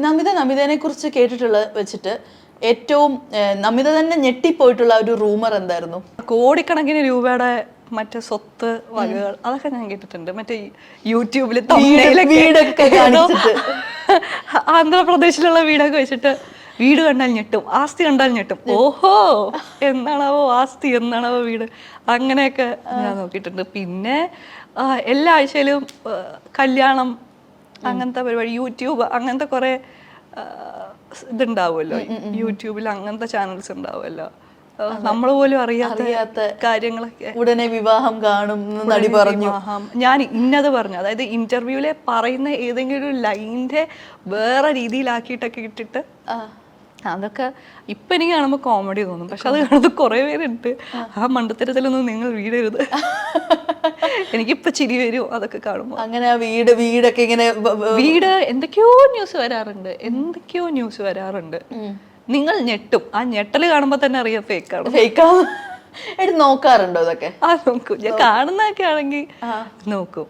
നമിതനെ കുറിച്ച് കേട്ടിട്ടുള്ള വെച്ചിട്ട് ഏറ്റവും നമിത തന്നെ ഞെട്ടിപ്പോയിട്ടുള്ള ഒരു റൂമർ എന്തായിരുന്നു? കോടിക്കണക്കിന് രൂപയുടെ മറ്റേ സ്വത്ത് വകകൾ അതൊക്കെ ഞാൻ കേട്ടിട്ടുണ്ട്. മറ്റേ യൂട്യൂബിൽ വീടൊക്കെ കാണിച്ചിട്ട് ആന്ധ്രാപ്രദേശിലുള്ള വീടൊക്കെ വെച്ചിട്ട് വീട് കണ്ടാൽ ഞെട്ടും, ആസ്തി കണ്ടാൽ ഞെട്ടും. ഓഹോ, എന്താണാവോ ആസ്തി, എന്താണാവോ വീട്, അങ്ങനെയൊക്കെ ഞാൻ നോക്കിയിട്ടുണ്ട്. പിന്നെ എല്ലാ ആഴ്ചയിലും കല്യാണം, അങ്ങനത്തെ പരിപാടി, യൂട്യൂബ്, അങ്ങനത്തെ കുറെ ഇതുണ്ടാവുമല്ലോ യൂട്യൂബിൽ, അങ്ങനത്തെ ചാനൽസ് ഉണ്ടാവുമല്ലോ, നമ്മൾ പോലും അറിയാത്ത കാര്യങ്ങളൊക്കെ. ഉടനെ വിവാഹം കാണും നടി പറഞ്ഞു. ഞാൻ ഇന്നത് പറഞ്ഞു, അതായത് ഇന്റർവ്യൂവിലെ പറയുന്ന ഏതെങ്കിലും ഒരു ലൈനിന്റെ വേറെ രീതിയിലാക്കിയിട്ടൊക്കെ ഇട്ടിട്ട് അതൊക്കെ ഇപ്പൊ എനിക്ക് കാണുമ്പോൾ കോമഡി തോന്നും. പക്ഷെ അത് കാണുന്നത് കുറെ പേരുണ്ട്. ആ മണ്ടത്തരത്തിലൊന്നും നിങ്ങൾ വീടരുത്. എനിക്കിപ്പോ ചിരി വരും അതൊക്കെ കാണുമ്പോൾ. അങ്ങനെ വീടൊക്കെ ഇങ്ങനെ വീട് എന്തൊക്കെയോ ന്യൂസ് വരാറുണ്ട്. നിങ്ങൾ ഞെട്ടും. ആ ഞെട്ടല് കാണുമ്പോ തന്നെ അറിയാം ഫേക്കാണ്. നോക്കാറുണ്ടോ ഇതൊക്കെ? നോക്കും. ഞാൻ കാണുന്നതൊക്കെ ആണെങ്കിൽ നോക്കും.